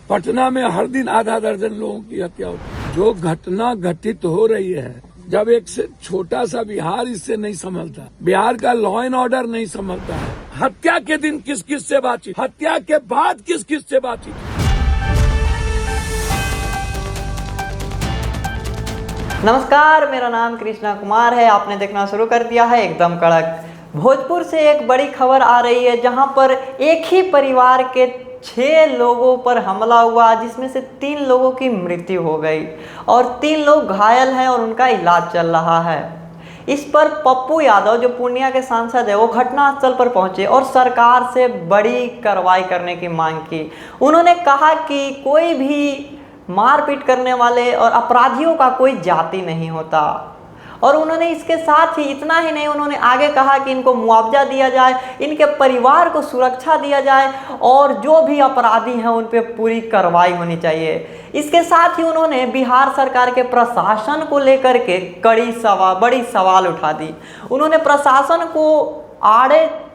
पटना में हर दिन आधा दर्जन लोगों की हत्या होती है। जो घटना घटित हो रही है, जब एक से छोटा सा बिहार इससे नहीं संभलता, बिहार का लॉ एंड ऑर्डर नहीं संभलता है। हत्या के दिन किस किस से बातचीत, हत्या के बाद किस किस से बातचीत। नमस्कार, मेरा नाम कृष्णा कुमार है। आपने देखना शुरू कर दिया है एकदम कड़क। भोजपुर से एक बड़ी खबर आ रही है, जहां पर एक ही परिवार के 6 लोगों पर हमला हुआ, जिसमें से 3 लोगों की मृत्यु हो गई और 3 लोग घायल हैं और उनका इलाज चल रहा है। इस पर पप्पू यादव, जो पूर्णिया के सांसद है, वो घटनास्थल पर पहुंचे और सरकार से बड़ी कार्रवाई करने की मांग की। उन्होंने कहा कि कोई भी मारपीट करने वाले और अपराधियों का कोई जाति नहीं होता। और उन्होंने इसके साथ ही इतना ही नहीं, उन्होंने आगे कहा कि इनको मुआवजा दिया जाए, इनके परिवार को सुरक्षा दिया जाए और जो भी अपराधी हैं उन पे पूरी कार्रवाई होनी चाहिए। इसके साथ ही उन्होंने बिहार सरकार के प्रशासन को लेकर के बड़ी सवाल उठा दी। उन्होंने प्रशासन को आड़े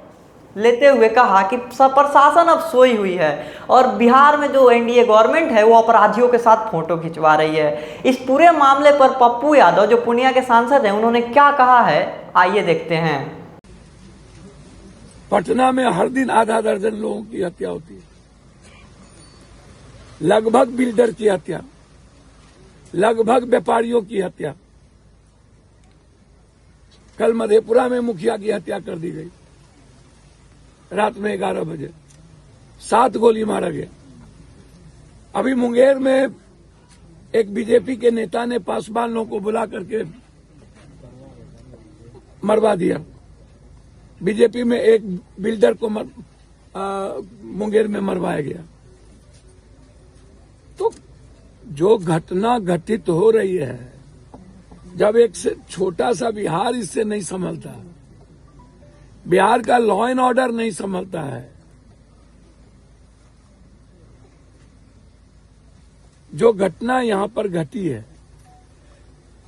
लेते हुए कहा कि प्रशासन अब सोई हुई है और बिहार में जो एनडीए गवर्नमेंट है वो अपराधियों के साथ फोटो खिंचवा रही है। इस पूरे मामले पर पप्पू यादव, जो पूर्णिया के सांसद हैं, उन्होंने क्या कहा है, आइए देखते हैं। पटना में हर दिन आधा दर्जन लोगों की हत्या होती है। लगभग बिल्डर की हत्या, लगभग व्यापारियों की हत्या। कल मधेपुरा में मुखिया की हत्या कर दी गई रात में 11 बजे, 7 गोली मारा गया। अभी मुंगेर में एक बीजेपी के नेता ने पासवान लोगों को बुला करके मरवा दिया। बीजेपी में एक बिल्डर को मुंगेर में मरवाया गया। तो जो घटना घटित हो रही है, जब एक से छोटा सा बिहार इससे नहीं संभलता, बिहार का लॉ एंड ऑर्डर नहीं संभलता है, जो घटना यहां पर घटी है,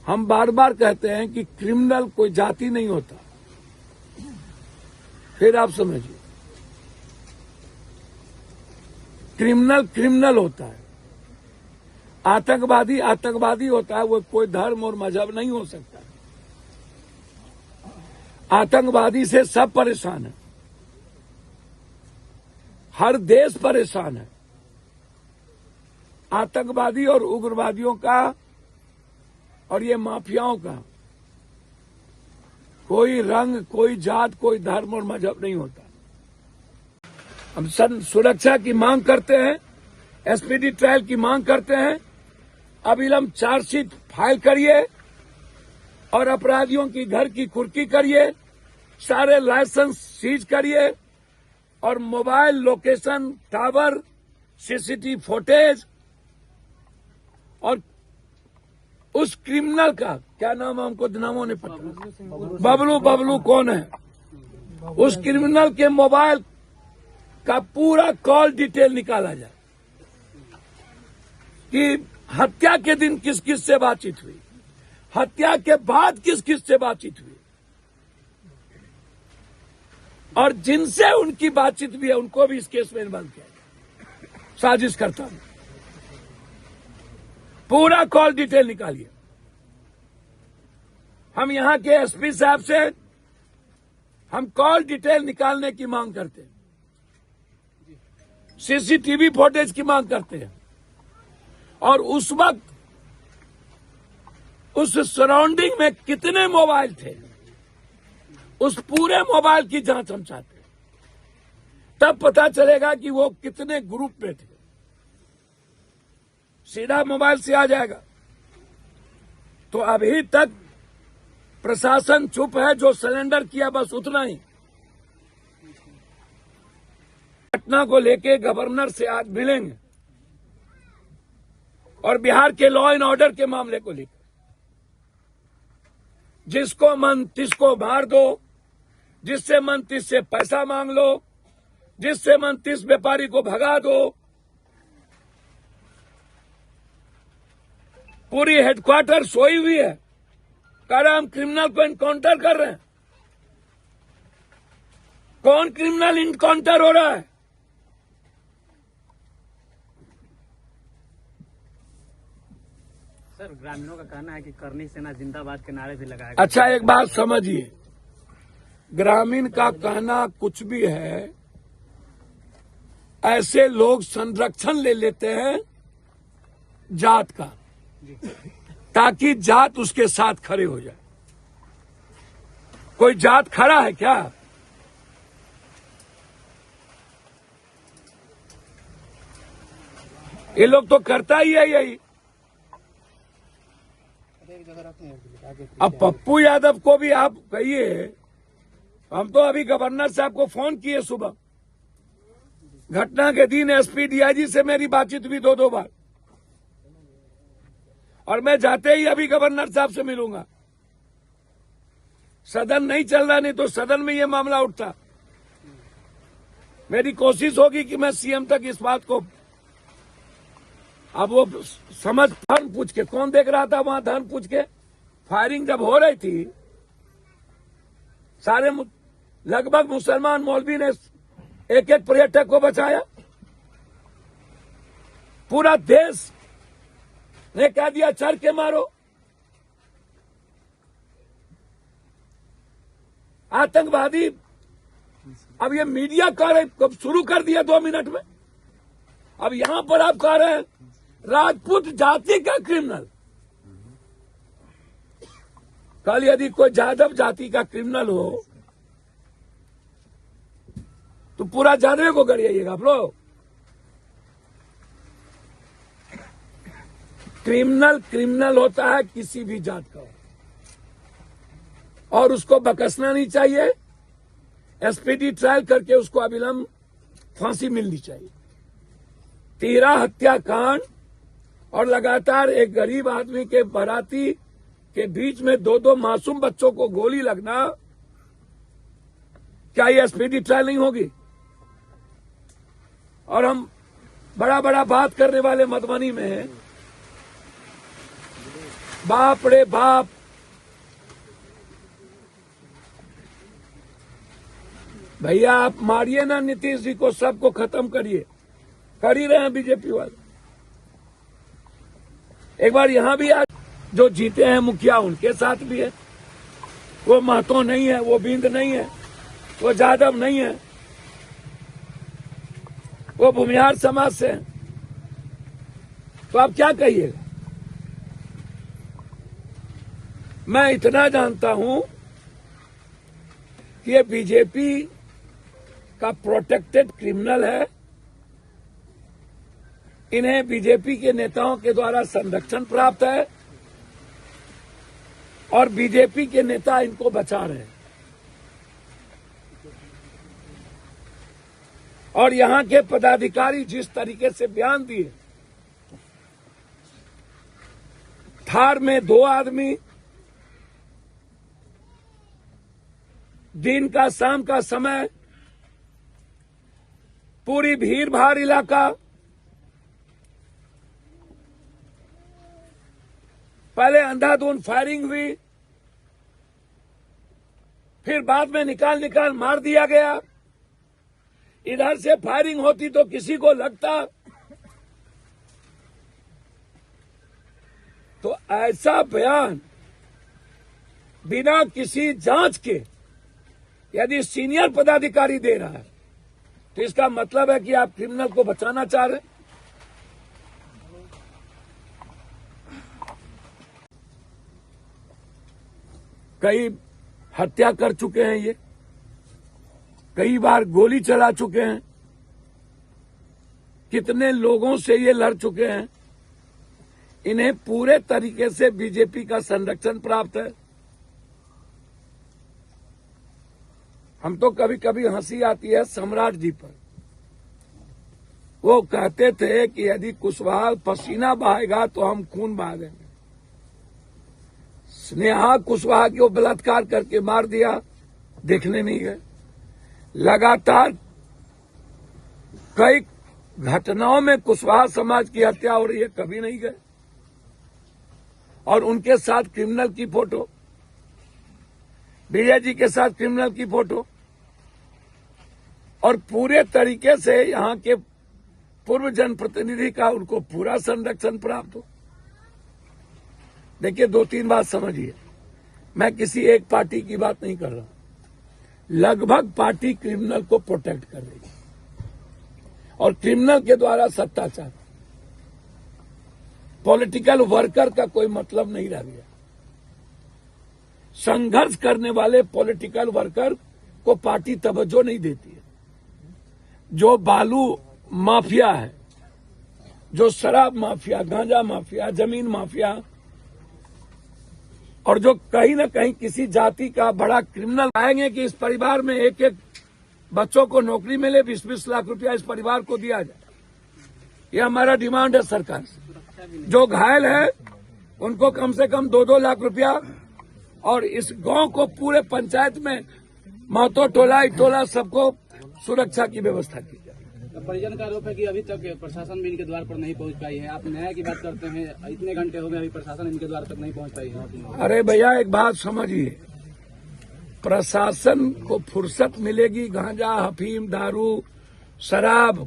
हम बार बार कहते हैं कि क्रिमिनल कोई जाति नहीं होता। फिर आप समझिए, क्रिमिनल क्रिमिनल होता है, आतंकवादी आतंकवादी होता है। वो कोई धर्म और मजहब नहीं हो सकता। आतंकवादी से सब परेशान है, हर देश परेशान है। आतंकवादी और उग्रवादियों का और ये माफियाओं का कोई रंग, कोई जात, कोई धर्म और मजहब नहीं होता। हम सुरक्षा की मांग करते हैं, एसपीडी ट्रायल की मांग करते हैं। अविलंब चार्जशीट फाइल करिए और अपराधियों की घर की कुर्की करिए, सारे लाइसेंस सीज करिए और mobile location tower, CCTV footage और उस क्रिमिनल का क्या नाम है, हमको नामों ने पता। बबलू कौन है, उस क्रिमिनल के मोबाइल का पूरा कॉल डिटेल निकाला जाए कि हत्या के दिन किस किस से बातचीत हुई, हत्या के बाद किस किस से बातचीत हुई, और जिनसे उनकी बातचीत भी है उनको भी इस केस में इन्वॉल्व किया। साजिश करता हूं, पूरा कॉल डिटेल निकालिए। हम यहां के एसपी साहब से हम कॉल डिटेल निकालने की मांग करते हैं, सीसीटीवी फुटेज की मांग करते हैं और उस वक्त उस सराउंडिंग में कितने मोबाइल थे, उस पूरे मोबाइल की जांच हम चाहते हैं। तब पता चलेगा कि वो कितने ग्रुप में थे। सीधा मोबाइल से आ जाएगा। तो अभी तक प्रशासन चुप है, जो सरेंडर किया बस उतना ही। घटना को लेके गवर्नर से आज मिलेंगे और बिहार के लॉ एंड ऑर्डर के मामले को लेकर जिसको मन तिसको मार दो, जिससे मन तिस से पैसा मांग लो, जिससे मन तिस व्यापारी को भगा दो। पूरी हेडक्वार्टर सोई हुई है, कह रहे हम क्रिमिनल को इनकाउंटर कर रहे हैं। कौन क्रिमिनल इनकाउंटर हो रहा है? सर ग्रामीणों का कहना है कि करनी सेना जिंदाबाद के नारे भी लगाए गए। अच्छा, एक बात समझिए, ग्रामीण का कहना कुछ भी है, ऐसे लोग संरक्षण ले लेते हैं जात का, ताकि जात उसके साथ खड़े हो जाए। कोई जात खड़ा है क्या? ये लोग तो करता ही है यही। अब पप्पू यादव को भी आप कहिए, हम तो अभी गवर्नर साहब को फोन किए सुबह, घटना के दिन एसपी डीआईजी से मेरी बातचीत हुई 2-2 बार, और मैं जाते ही अभी गवर्नर साहब से मिलूंगा। सदन नहीं चल रहा, नहीं तो सदन में ये मामला उठता। मेरी कोशिश होगी कि मैं सीएम तक इस बात को, अब वो समझ, धर्म पूछ के, कौन देख रहा था वहां धर्म पूछ के? फायरिंग जब हो रही थी, सारे लगभग मुसलमान मौलवी ने एक एक पर्यटक को बचाया। पूरा देश ने कह दिया चढ़ के मारो। आतंकवादी, अब ये मीडिया कार्य कब शुरू कर दिया 2 मिनट में। अब यहां पर आप कह रहे हैं राजपूत जाति का क्रिमिनल। कल यदि कोई यादव जाति का क्रिमिनल हो तो पूरा जादवे को गरिएगा आप लोग। क्रिमिनल होता है किसी भी जात का, और उसको बकसना नहीं चाहिए। एसपीडी ट्रायल करके उसको अविलंब फांसी मिलनी चाहिए। 13 हत्याकांड और लगातार एक गरीब आदमी के बाराती के बीच में 2-2 मासूम बच्चों को गोली लगना, क्या ये एसपीडी ट्रायल नहीं होगी? और हम बड़ा बड़ा बात करने वाले मधुबनी में हैं। बाप रे बाप, भैया आप मारिए ना नीतीश जी को, सबको खत्म करिए। कर ही रहे हैं बीजेपी वाले। एक बार यहां भी आज जो जीते हैं मुखिया, उनके साथ भी है। वो महतो नहीं है, वो बिंद नहीं है, वो जादव नहीं है, वो भूमिहार समाज से है। तो आप क्या कहिएगा? मैं इतना जानता हूं कि ये बीजेपी का प्रोटेक्टेड क्रिमिनल है। इन्हें बीजेपी के नेताओं के द्वारा संरक्षण प्राप्त है और बीजेपी के नेता इनको बचा रहे हैं। और यहां के पदाधिकारी जिस तरीके से बयान दिए, थार में 2 आदमी, दिन का शाम का समय, पूरी भीड़ भाड़ इलाका, पहले अंधाधुंध फायरिंग हुई, फिर बाद में निकाल मार दिया गया। इधर से फायरिंग होती तो किसी को लगता, तो ऐसा बयान बिना किसी जांच के यदि सीनियर पदाधिकारी दे रहा है, तो इसका मतलब है कि आप क्रिमिनल को बचाना चाह रहे हैं। कई हत्या कर चुके हैं, ये कई बार गोली चला चुके हैं, कितने लोगों से ये लड़ चुके हैं। इन्हें पूरे तरीके से बीजेपी का संरक्षण प्राप्त है। हम तो कभी कभी हंसी आती है सम्राट जी पर। वो कहते थे कि यदि कुशवाहा पसीना बहाएगा तो हम खून बहा देंगे। स्नेहा कुशवाहा को बलात्कार करके मार दिया, देखने नहीं गए। लगातार कई घटनाओं में कुशवाहा समाज की हत्या हो रही है, कभी नहीं गए। और उनके साथ क्रिमिनल की फोटो, विजय जी के साथ क्रिमिनल की फोटो, और पूरे तरीके से यहां के पूर्व जनप्रतिनिधि का उनको पूरा संरक्षण प्राप्त हो। देखिए, 2-3 बात समझिए, मैं किसी एक पार्टी की बात नहीं कर रहा। लगभग पार्टी क्रिमिनल को प्रोटेक्ट कर रही है और क्रिमिनल के द्वारा सत्ता चाहती। पॉलिटिकल वर्कर का कोई मतलब नहीं रह गया। संघर्ष करने वाले पॉलिटिकल वर्कर को पार्टी तवज्जो नहीं देती है। जो बालू माफिया है, जो शराब माफिया, गांजा माफिया, जमीन माफिया, और जो कहीं ना कहीं किसी जाति का बड़ा क्रिमिनल आएंगे कि इस परिवार में एक एक बच्चों को नौकरी मिले, 20-20 लाख रुपया इस परिवार को दिया जाए। ये हमारा डिमांड है सरकार से। जो घायल है उनको कम से कम 2-2 लाख रुपया, और इस गांव को पूरे पंचायत में महतो टोला सबको सुरक्षा की व्यवस्था की जाए। परिजन का आरोप है कि अभी तक प्रशासन भी इनके द्वार पर नहीं पहुंच पाई है। आप न्याय की बात करते हैं, इतने घंटे हो गए अभी प्रशासन इनके द्वार तक नहीं पहुंच पाई है। अरे भैया, एक बात समझिए, प्रशासन को फुर्सत मिलेगी गांजा, अफीम, दारू, शराब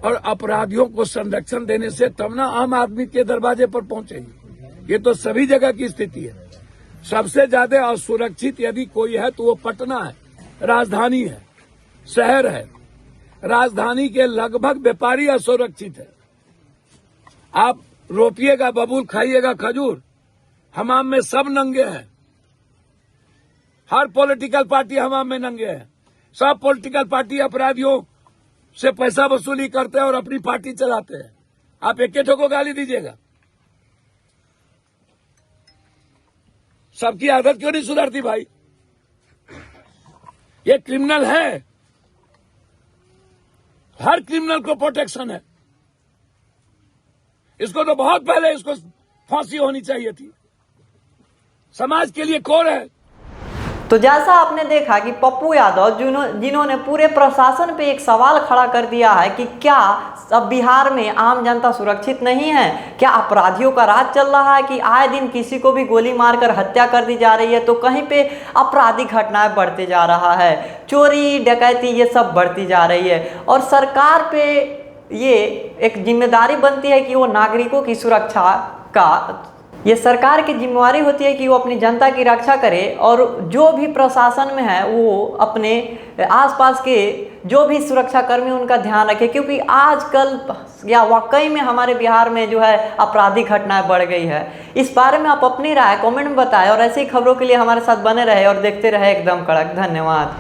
और अपराधियों को संरक्षण देने से, तब ना आम आदमी के दरवाजे पर पहुंचेगी। ये तो सभी जगह की स्थिति है। सबसे ज्यादा असुरक्षित यदि कोई है तो वो पटना है, राजधानी है, शहर है। राजधानी के लगभग व्यापारी असुरक्षित है। आप रोपिएगा बबूल, खाइएगा खजूर, हमाम में सब नंगे हैं। हर पॉलिटिकल पार्टी हमाम में नंगे है। सब पॉलिटिकल पार्टी अपराधियों से पैसा वसूली करते हैं और अपनी पार्टी चलाते हैं। आप एक को गाली दीजिएगा। सबकी आदत क्यों नहीं सुधरती भाई? ये क्रिमिनल है, हर क्रिमिनल को प्रोटेक्शन है। इसको तो बहुत पहले इसको फांसी होनी चाहिए थी। समाज के लिए कौन है? तो जैसा आपने देखा कि पप्पू यादव जिन्होंने पूरे प्रशासन पे एक सवाल खड़ा कर दिया है कि क्या अब बिहार में आम जनता सुरक्षित नहीं है? क्या अपराधियों का राज चल रहा है कि आए दिन किसी को भी गोली मारकर हत्या कर दी जा रही है? तो कहीं पे आपराधिक घटनाएं बढ़ते जा रहा है, चोरी डकैती ये सब बढ़ती जा रही है। और सरकार पे ये एक जिम्मेदारी बनती है कि वो नागरिकों की सुरक्षा का, ये सरकार की जिम्मेवारी होती है कि वो अपनी जनता की रक्षा करे और जो भी प्रशासन में है वो अपने आसपास के जो भी सुरक्षा कर्मी उनका ध्यान रखे, क्योंकि आजकल या वाकई में हमारे बिहार में जो है आपराधिक घटनाएं बढ़ गई है। इस बारे में आप अपनी राय कमेंट में बताएं और ऐसी खबरों के लिए हमारे साथ बने रहे और देखते रहे एकदम कड़क। धन्यवाद।